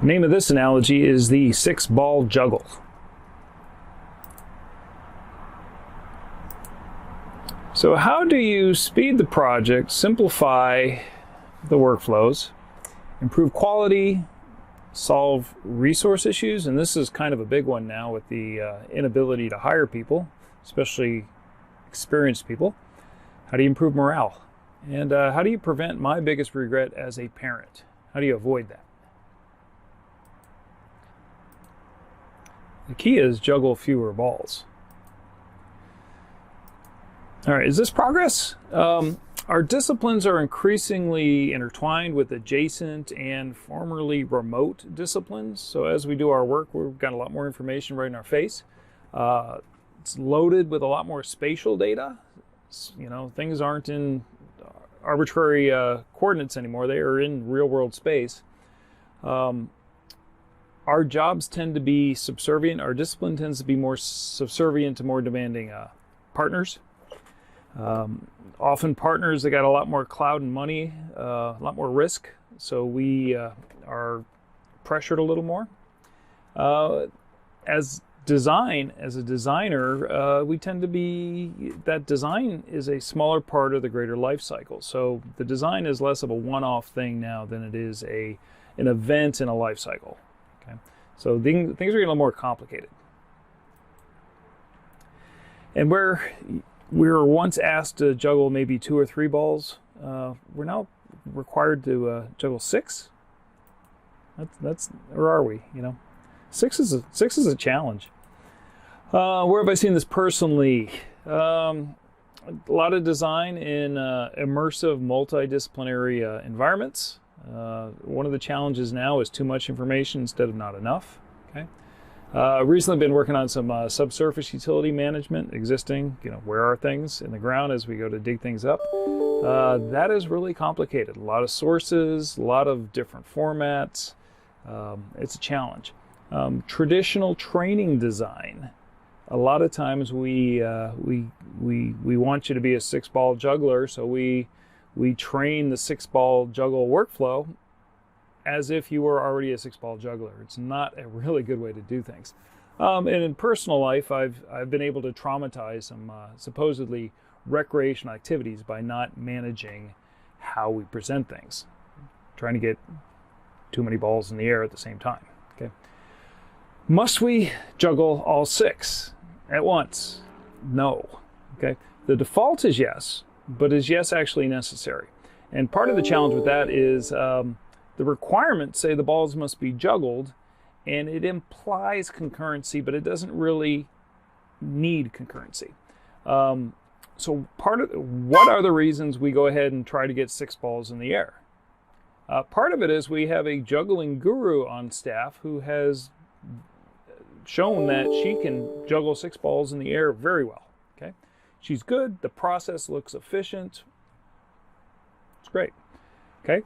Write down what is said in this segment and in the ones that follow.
The name of this analogy is the 6-ball juggle. So how do you speed the project, simplify the workflows, improve quality, solve resource issues? And this is kind of a big one now with the inability to hire people, especially experienced people. How do you improve morale? And how do you prevent my biggest regret as a parent? How do you avoid that? The key is juggle fewer balls. All right, is this progress? Our disciplines are increasingly intertwined with adjacent and formerly remote disciplines. So as we do our work, we've got a lot more information right in our face. It's loaded with a lot more spatial data. You know, things aren't in arbitrary coordinates anymore. They are in real-world space. Our jobs tend to be subservient. Our discipline tends to be more subservient to more demanding partners. Often partners that got a lot more clout and money, a lot more risk, so we are pressured a little more. As a designer, we tend to be, that design is a smaller part of the greater life cycle. So the design is less of a one-off thing now than it is an event in a life cycle. Okay, so things are getting a little more complicated. And where we were once asked to juggle maybe 2 or 3 balls, we're now required to juggle 6. That's where are we? You know, 6 is a challenge. Where have I seen this personally? A lot of design in immersive, multidisciplinary environments. One of the challenges now is too much information instead of not enough. Okay. Recently been working on some subsurface utility management, existing, you know, where are things in the ground as we go to dig things up. That is really complicated. A lot of sources, a lot of different formats. It's a challenge. Traditional training design. A lot of times we want you to be a 6-ball juggler, so we train the 6-ball juggle workflow as if you were already a 6-ball juggler. It's not a really good way to do things. And in personal life, I've been able to traumatize some supposedly recreational activities by not managing how we present things, trying to get too many balls in the air at the same time. Okay. Must we juggle all 6 at once? No. Okay. The default is yes, but is yes actually necessary? And part of the challenge with that is the requirements say the balls must be juggled, and it implies concurrency, but it doesn't really need concurrency. So what are the reasons we go ahead and try to get 6 balls in the air? Part of it is we have a juggling guru on staff who has shown that she can juggle 6 balls in the air very well. Okay, she's good. The process looks efficient. It's great. Okay,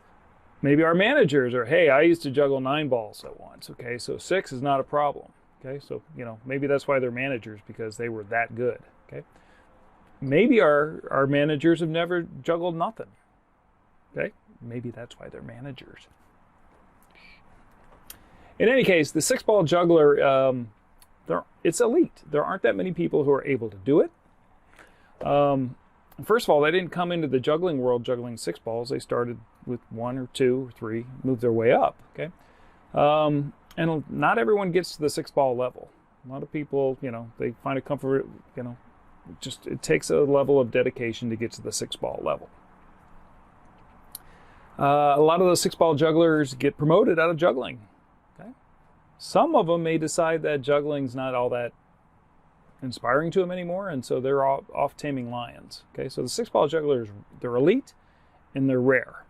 maybe our managers are, hey, I used to juggle 9 balls at once. Okay, so 6 is not a problem. Okay, so you know, maybe that's why they're managers, because they were that good. Okay, maybe our managers have never juggled nothing. Okay, maybe that's why they're managers. In any case, the 6-ball juggler, it's elite. There aren't that many people who are able to do it. First of all, they didn't come into the juggling world juggling 6 balls. They started with 1 or 2 or 3, moved their way up. Okay, and not everyone gets to the 6-ball level. A lot of people, you know, they find a comfort. You know, it takes a level of dedication to get to the 6-ball level. A lot of those 6-ball jugglers get promoted out of juggling. Okay, some of them may decide that juggling's not all that inspiring to them anymore, and so they're off taming lions. Okay, so the 6-ball jugglers, they're elite and they're rare.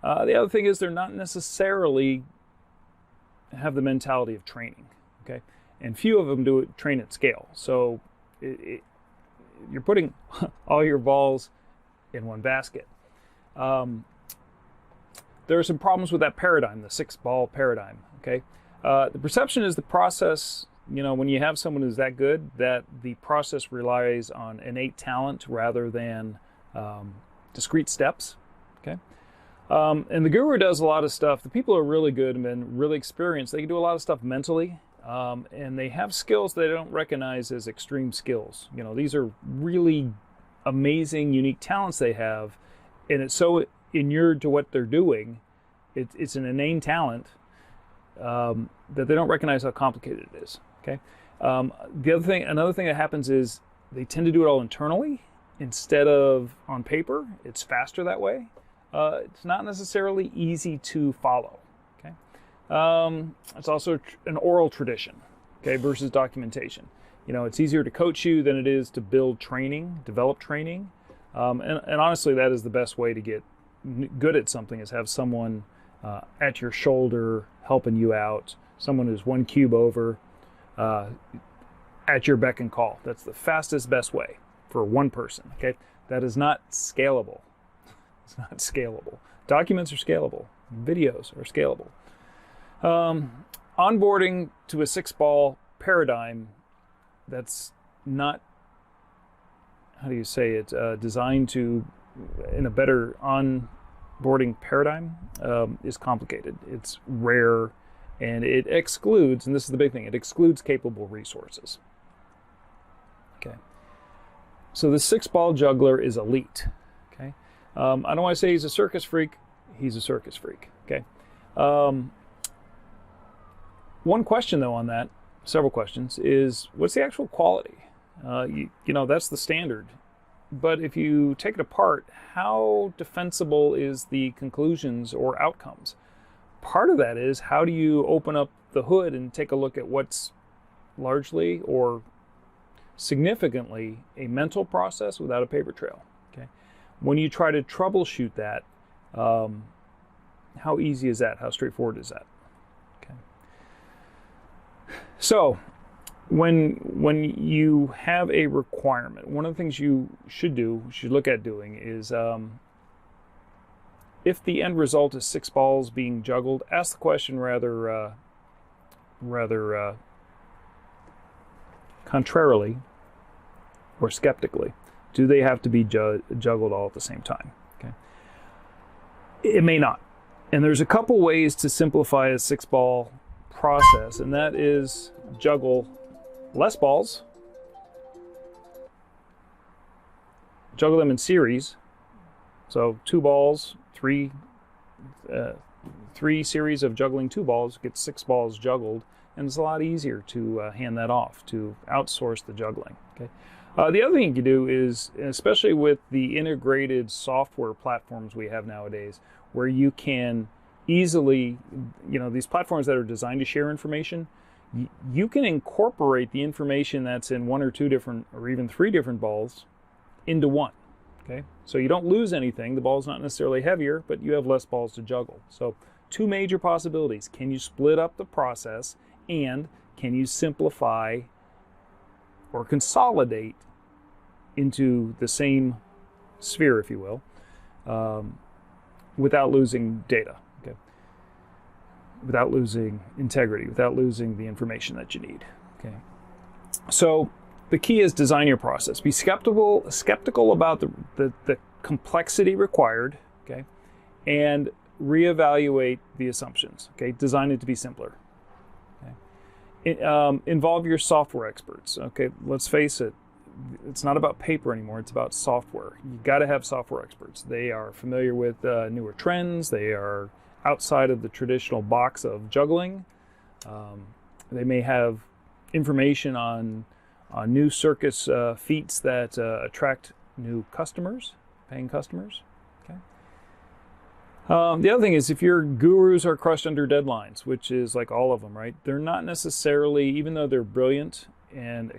The other thing is they're not necessarily have the mentality of training. Okay, and few of them train at scale. So you're putting all your balls in one basket. There are some problems with that paradigm, the 6-ball paradigm. Okay, the perception is the process. You know, when you have someone who's that good, that the process relies on innate talent rather than discrete steps. Okay, And the guru does a lot of stuff. The people are really good and really experienced. They can do a lot of stuff mentally, and they have skills they don't recognize as extreme skills. You know, these are really amazing, unique talents they have, and it's so inured to what they're doing. It's an inane talent that they don't recognize how complicated it is. Okay. Another thing that happens is they tend to do it all internally instead of on paper. It's faster that way. It's not necessarily easy to follow. Okay. It's also an oral tradition, okay, versus documentation. You know, it's easier to coach you than it is to build training, develop training. And honestly, that is the best way to get good at something, is have someone at your shoulder helping you out, someone who's one cube over at your beck and call. That's the fastest, best way for one person. Okay. That is not scalable. It's not scalable. Documents are scalable. Videos are scalable. Onboarding to a 6-ball paradigm, that's not, how do you say it, designed to, in a better onboarding paradigm, is complicated. It's rare, and it excludes, and this is the big thing, it excludes capable resources. Okay. So the 6-ball juggler is elite. Okay. I don't want to say he's a circus freak. He's a circus freak. Okay. One question though on that, several questions, is what's the actual quality? You know, that's the standard. But if you take it apart, how defensible is the conclusions or outcomes? Part of that is, how do you open up the hood and take a look at what's largely or significantly a mental process without a paper trail? Okay. When you try to troubleshoot that, how easy is that? How straightforward is that? Okay. So when you have a requirement, one of the things you should look at doing is, if the end result is 6 balls being juggled, ask the question rather contrarily or skeptically. Do they have to be juggled all at the same time? Okay. It may not. And there's a couple ways to simplify a 6-ball process, and that is juggle less balls, juggle them in series. So 2 balls, three series of juggling 2 balls, get 6 balls juggled, and it's a lot easier to hand that off, to outsource the juggling. Okay. The other thing you can do is, especially with the integrated software platforms we have nowadays, where you can easily, you know, these platforms that are designed to share information, you can incorporate the information that's in 1 or 2 different, or even 3 different balls into one. Okay, so you don't lose anything. The ball's not necessarily heavier, but you have less balls to juggle. So 2 major possibilities. Can you split up the process, and can you simplify or consolidate into the same sphere, if you will, without losing data, okay? Without losing integrity, without losing the information that you need. Okay. So the key is design your process. Be skeptical about the complexity required, okay, and reevaluate the assumptions. Okay, design it to be simpler. Okay. Involve your software experts. Okay, let's face it, it's not about paper anymore. It's about software. You got to have software experts. They are familiar with newer trends. They are outside of the traditional box of juggling. They may have information on new circus feats that attract new customers, paying customers. Okay. The other thing is, if your gurus are crushed under deadlines, which is like all of them, right? They're not necessarily, even though they're brilliant and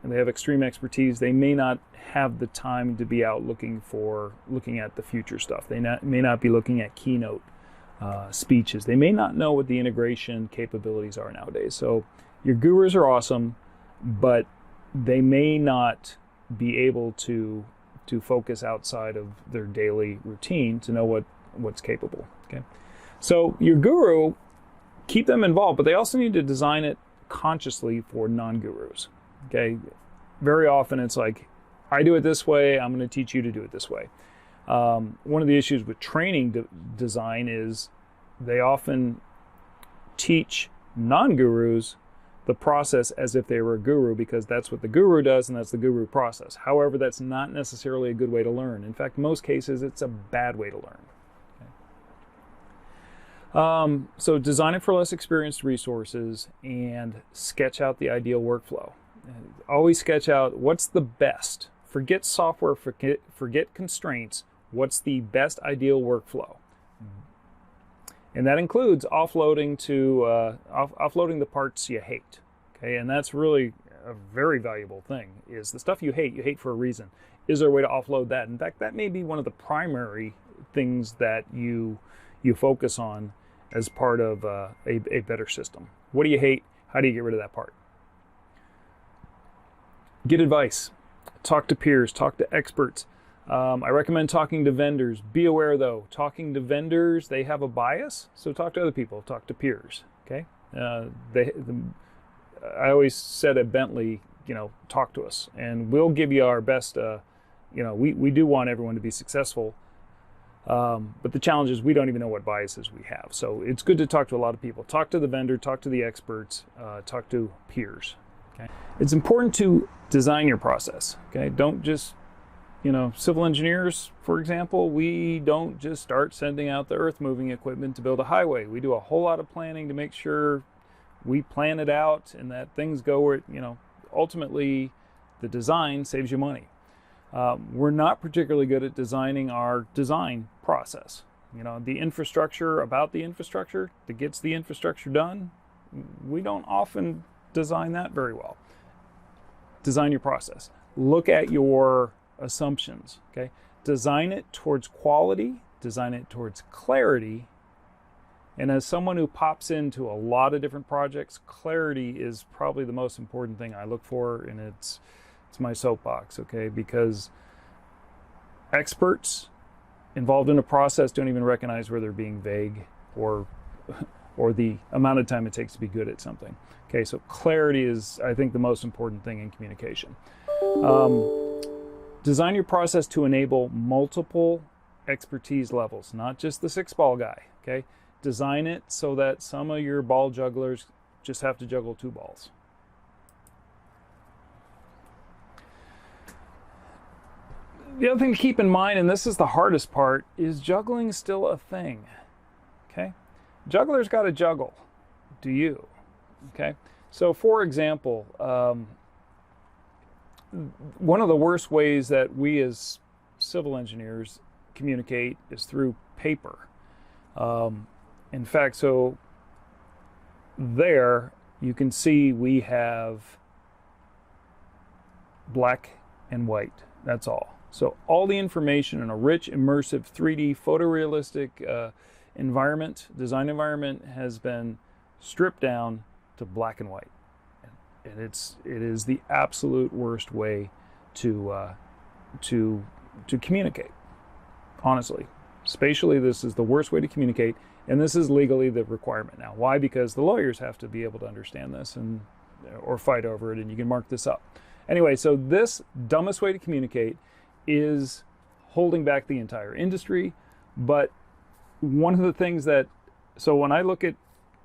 they have extreme expertise, they may not have the time to be out looking at the future stuff. They may not be looking at keynote speeches. They may not know what the integration capabilities are nowadays. So your gurus are awesome, but they may not be able to focus outside of their daily routine to know what's capable. Okay, so your guru, keep them involved, but they also need to design it consciously for non-gurus. Okay, very often it's like, I do it this way, I'm going to teach you to do it this way. One of the issues with training design is they often teach non-gurus the process as if they were a guru, because that's what the guru does and that's the guru process. However, that's not necessarily a good way to learn. In fact, in most cases, it's a bad way to learn. Okay. So design it for less experienced resources and sketch out the ideal workflow. Always sketch out what's the best. Forget software, forget constraints. What's the best ideal workflow? And that includes offloading offloading the parts you hate. Okay, and that's really a very valuable thing. Is the stuff you hate for a reason. Is there a way to offload that? In fact, that may be one of the primary things that you focus on as part of a better system. What do you hate? How do you get rid of that part? Get advice. Talk to peers. Talk to experts. I recommend talking to vendors. Be aware, though, talking to vendors, they have a bias, so talk to other people, talk to peers, okay? I always said at Bentley, talk to us, and we'll give you our best. We do want everyone to be successful, but the challenge is we don't even know what biases we have. So it's good to talk to a lot of people. Talk to the vendor, talk to the experts, talk to peers, okay? It's important to design your process, okay? Don't just civil engineers, for example, we don't just start sending out the earth moving equipment to build a highway. We do a whole lot of planning to make sure we plan it out and that things go where, ultimately the design saves you money. We're not particularly good at designing our design process. The infrastructure, about the infrastructure that gets the infrastructure done, we don't often design that very well. Design your process. Look at your assumptions, okay? Design it towards quality, design it towards clarity, and as someone who pops into a lot of different projects, clarity is probably the most important thing I look for, and it's my soapbox, okay? Because experts involved in a process don't even recognize where they're being vague or the amount of time it takes to be good at something. Okay, so clarity is, I think, the most important thing in communication. Design your process to enable multiple expertise levels, not just the 6-ball guy, okay? Design it so that some of your ball jugglers just have to juggle 2 balls. The other thing to keep in mind, and this is the hardest part, is juggling still a thing, okay? Jugglers got to juggle. Do you? Okay? So, for example, one of the worst ways that we as civil engineers communicate is through paper. In fact, so there you can see we have black and white. That's all. So all the information in a rich, immersive, 3D, photorealistic design environment has been stripped down to black and white. And it is the absolute worst way to communicate. Honestly, spatially, this is the worst way to communicate, and this is legally the requirement now. Why? Because the lawyers have to be able to understand this or fight over it, and you can mark this up. Anyway, so this dumbest way to communicate is holding back the entire industry. But one of the things so when I look at,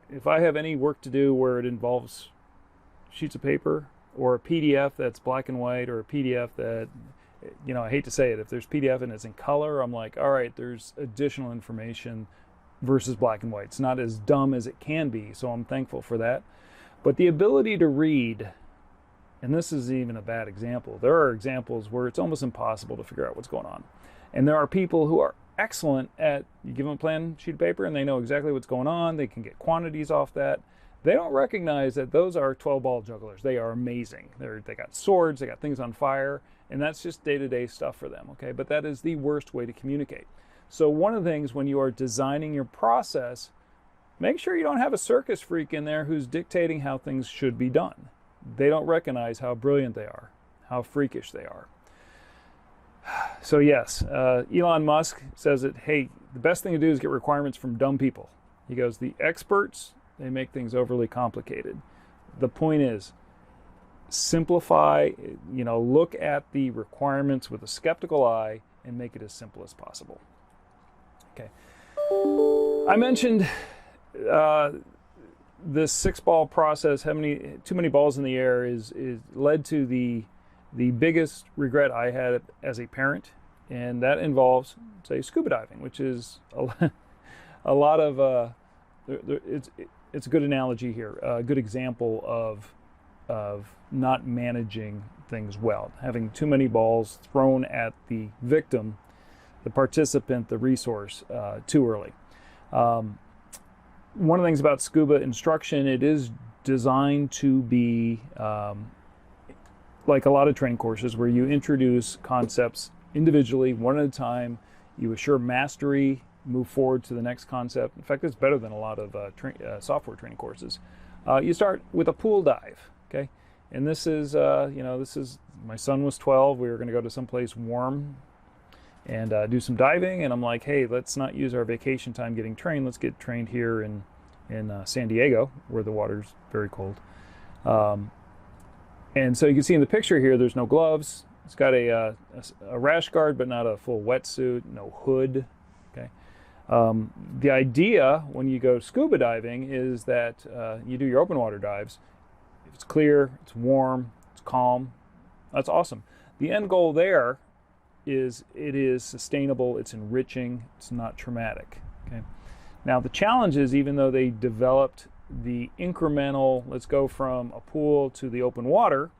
if I have any work to do where it involves sheets of paper or a PDF that's black and white, or a PDF that, I hate to say it, if there's PDF and it's in color, I'm like, all right, there's additional information versus black and white. It's not as dumb as it can be, so I'm thankful for that. But the ability to read, and this is even a bad example, there are examples where it's almost impossible to figure out what's going on. And there are people who are excellent at, you give them a plan sheet of paper and they know exactly what's going on, they can get quantities off that. They don't recognize that those are 12-ball jugglers. They are amazing. They got swords, they got things on fire, and that's just day-to-day stuff for them, okay? But that is the worst way to communicate. So one of the things when you are designing your process, make sure you don't have a circus freak in there who's dictating how things should be done. They don't recognize how brilliant they are, how freakish they are. So yes, Elon Musk says that, hey, the best thing to do is get requirements from dumb people. He goes, the experts, they make things overly complicated. The point is, simplify, look at the requirements with a skeptical eye and make it as simple as possible. Okay. I mentioned this 6-ball process, too many balls in the air is led to the biggest regret I had as a parent, and that involves, say, scuba diving, which is a lot of it's a good analogy here, a good example of not managing things well, having too many balls thrown at the victim, the participant, the resource, too early. One of the things about scuba instruction, it is designed to be like a lot of training courses where you introduce concepts individually, one at a time. You assure mastery, move forward to the next concept. In fact, it's better than a lot of software training courses. You start with a pool dive, okay? And this is, my son was 12. We were going to go to someplace warm and do some diving. And I'm like, hey, let's not use our vacation time getting trained. Let's get trained here in San Diego, where the water's very cold. And so you can see in the picture here, there's no gloves. It's got a rash guard, but not a full wetsuit, no hood, okay? The idea when you go scuba diving is that you do your open water dives. If it's clear, it's warm, it's calm, that's awesome. The end goal there is it is sustainable, it's enriching, it's not traumatic, okay? Now the challenge is, even though they developed the incremental, let's go from a pool to the open water,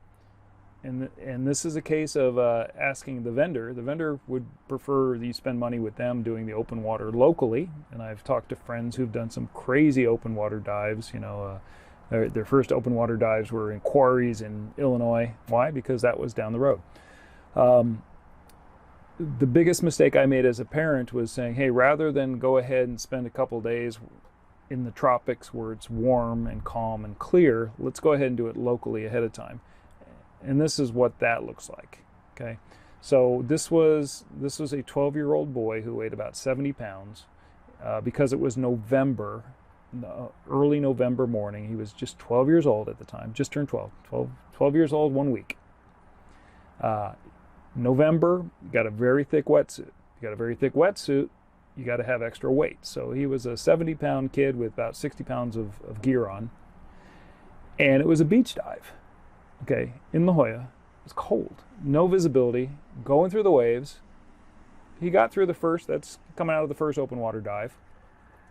and this is a case of asking the vendor would prefer that you spend money with them doing the open water locally. And I've talked to friends who've done some crazy open water dives. Their first open water dives were in quarries in Illinois. Why? Because that was down the road. The biggest mistake I made as a parent was saying, hey, rather than go ahead and spend a couple days in the tropics where it's warm and calm and clear, let's go ahead and do it locally ahead of time. And this is what that looks like, okay? So this was a 12-year-old boy who weighed about 70 pounds. Because it was November, early November morning, he was just 12 years old at the time, just turned 12 years old 1 week. November, you got a very thick wetsuit. You got a very thick wetsuit, you got to have extra weight. So he was a 70-pound kid with about 60 pounds of gear on. And it was a beach dive. Okay, in La Jolla. It was cold, no visibility, going through the waves. He got through that's coming out of the first open water dive.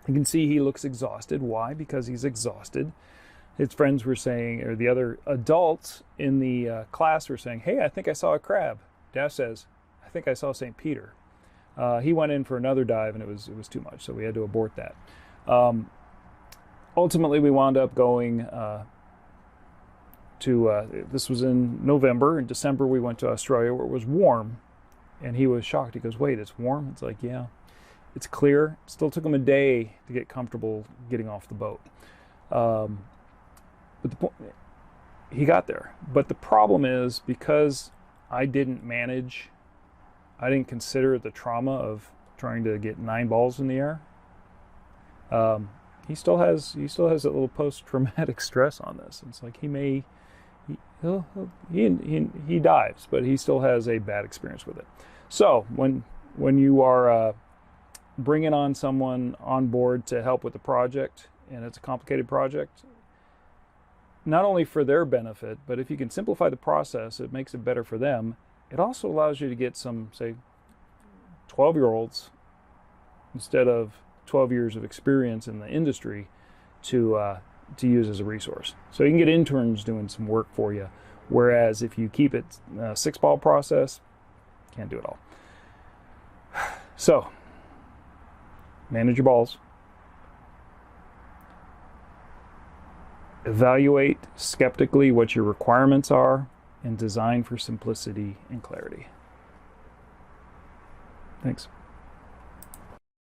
You can see he looks exhausted. Why? Because he's exhausted. His friends were saying, or the other adults in the class were saying, hey, I think I saw a crab. Dash says, I think I saw St. Peter. He went in for another dive and it was too much, so we had to abort that. Ultimately, we wound up going this was in November. In December, we went to Australia where it was warm, and he was shocked. He goes, wait, it's warm? It's like, yeah, it's clear. It still took him a day to get comfortable getting off the boat. But he got there. But the problem is, because I didn't consider the trauma of trying to get 9 balls in the air. He still has that little post-traumatic stress on this. It's like he dives, but he still has a bad experience with it. So when you are bringing on someone on board to help with the project, and it's a complicated project, not only for their benefit, but if you can simplify the process, it makes it better for them. It also allows you to get some, say, 12-year-olds instead of 12 years of experience in the industry to use as a resource. So you can get interns doing some work for you, whereas if you keep it a 6-ball process, can't do it all. So, manage your balls. Evaluate skeptically what your requirements are, and design for simplicity and clarity. Thanks.